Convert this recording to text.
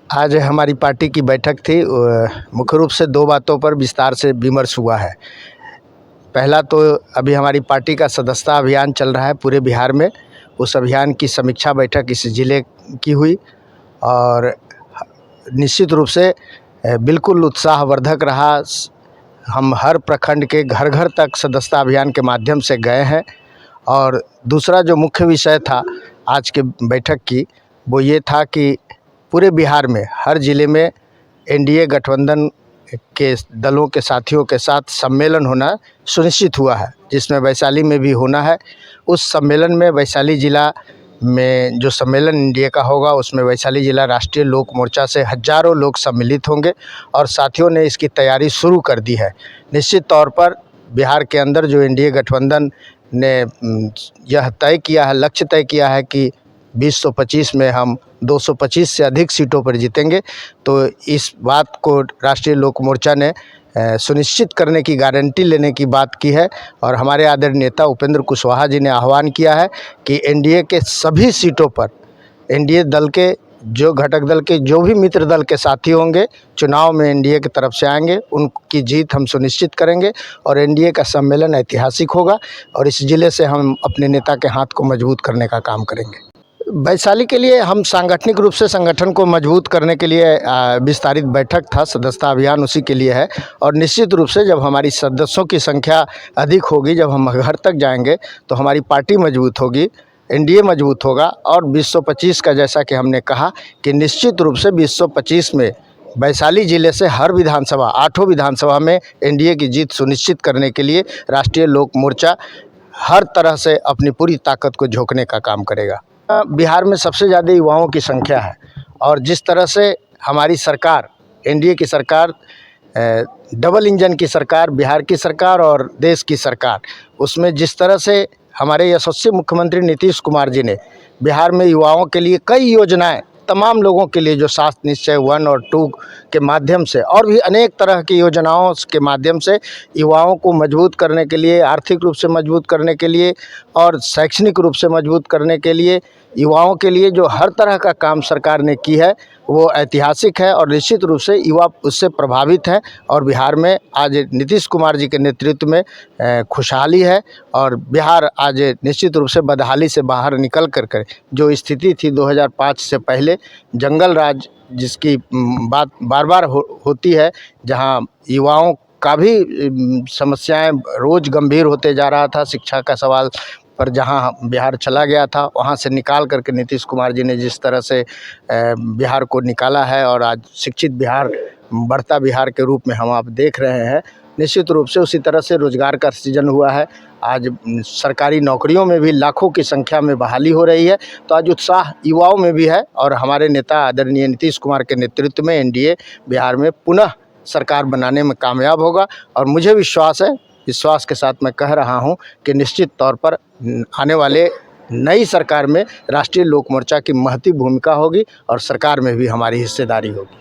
आज हमारी पार्टी की बैठक थी। मुख्य रूप से दो बातों पर विस्तार से विमर्श हुआ है। पहला तो अभी हमारी पार्टी का सदस्यता अभियान चल रहा है पूरे बिहार में। उस अभियान की समीक्षा बैठक इस ज़िले की हुई और निश्चित रूप से बिल्कुल उत्साहवर्धक रहा। हम हर प्रखंड के घर घर तक सदस्यता अभियान के माध्यम से गए हैं। और दूसरा जो मुख्य विषय था आज के बैठक की, वो ये था कि पूरे बिहार में हर ज़िले में एनडीए गठबंधन के दलों के साथियों के साथ सम्मेलन होना सुनिश्चित हुआ है, जिसमें वैशाली में भी होना है। उस सम्मेलन में वैशाली ज़िला में जो सम्मेलन एनडीए का होगा, उसमें वैशाली ज़िला राष्ट्रीय लोक मोर्चा से हज़ारों लोग सम्मिलित होंगे और साथियों ने इसकी तैयारी शुरू कर दी है। निश्चित तौर पर बिहार के अंदर जो एनडीए गठबंधन ने यह तय किया है, लक्ष्य तय किया है कि 2025 में हम 225 से अधिक सीटों पर जीतेंगे, तो इस बात को राष्ट्रीय लोक मोर्चा ने सुनिश्चित करने की गारंटी लेने की बात की है। और हमारे आदरणीय नेता उपेंद्र कुशवाहा जी ने आह्वान किया है कि एनडीए के सभी सीटों पर एनडीए दल के जो घटक दल के जो भी मित्र दल के साथी होंगे, चुनाव में एनडीए की तरफ से आएंगे, उनकी जीत हम सुनिश्चित करेंगे और एनडीए का सम्मेलन ऐतिहासिक होगा और इस ज़िले से हम अपने नेता के हाथ को मजबूत करने का काम करेंगे। वैशाली के लिए हम सांगठनिक रूप से संगठन को मजबूत करने के लिए विस्तारित बैठक था, सदस्यता अभियान उसी के लिए है। और निश्चित रूप से जब हमारी सदस्यों की संख्या अधिक होगी, जब हम घर तक जाएंगे, तो हमारी पार्टी मजबूत होगी, एनडीए मजबूत होगा। और 2025 का जैसा कि हमने कहा कि निश्चित रूप से 2025 में वैशाली ज़िले से हर विधानसभा, 8 विधानसभा में एनडीए की जीत सुनिश्चित करने के लिए राष्ट्रीय लोक मोर्चा हर तरह से अपनी पूरी ताकत को झोंकने का काम करेगा। बिहार में सबसे ज़्यादा युवाओं की संख्या है और जिस तरह से हमारी सरकार, एनडीए की सरकार, डबल इंजन की सरकार, बिहार की सरकार और देश की सरकार, उसमें जिस तरह से हमारे यशस्वी मुख्यमंत्री नीतीश कुमार जी ने बिहार में युवाओं के लिए कई योजनाएं, तमाम लोगों के लिए जो स्वास्थ्य निश्चय 1 और 2 के माध्यम से और भी अनेक तरह की योजनाओं के माध्यम से युवाओं को मजबूत करने के लिए, आर्थिक रूप से मजबूत करने के लिए और शैक्षणिक रूप से मजबूत करने के लिए, युवाओं के लिए जो हर तरह का काम सरकार ने की है, वो ऐतिहासिक है और निश्चित रूप से युवा उससे प्रभावित हैं। और बिहार में आज नीतीश कुमार जी के नेतृत्व में खुशहाली है और बिहार आज निश्चित रूप से बदहाली से बाहर निकल कर जो स्थिति थी 2005 से पहले, जंगल राज जिसकी बात बार बार होती है, जहां युवाओं का भी समस्याएं रोज़ गंभीर होते जा रहा था, शिक्षा का सवाल पर जहां बिहार चला गया था, वहां से निकाल करके नीतीश कुमार जी ने जिस तरह से बिहार को निकाला है और आज शिक्षित बिहार, बढ़ता बिहार के रूप में हम आप देख रहे हैं। निश्चित रूप से उसी तरह से रोज़गार का सृजन हुआ है। आज सरकारी नौकरियों में भी लाखों की संख्या में बहाली हो रही है, तो आज उत्साह युवाओं में भी है और हमारे नेता आदरणीय नीतीश कुमार के नेतृत्व में एनडीए बिहार में पुनः सरकार बनाने में कामयाब होगा। और मुझे विश्वास है, विश्वास के साथ मैं कह रहा हूं कि निश्चित तौर पर आने वाले नई सरकार में राष्ट्रीय लोक मोर्चा की महती भूमिका होगी और सरकार में भी हमारी हिस्सेदारी होगी।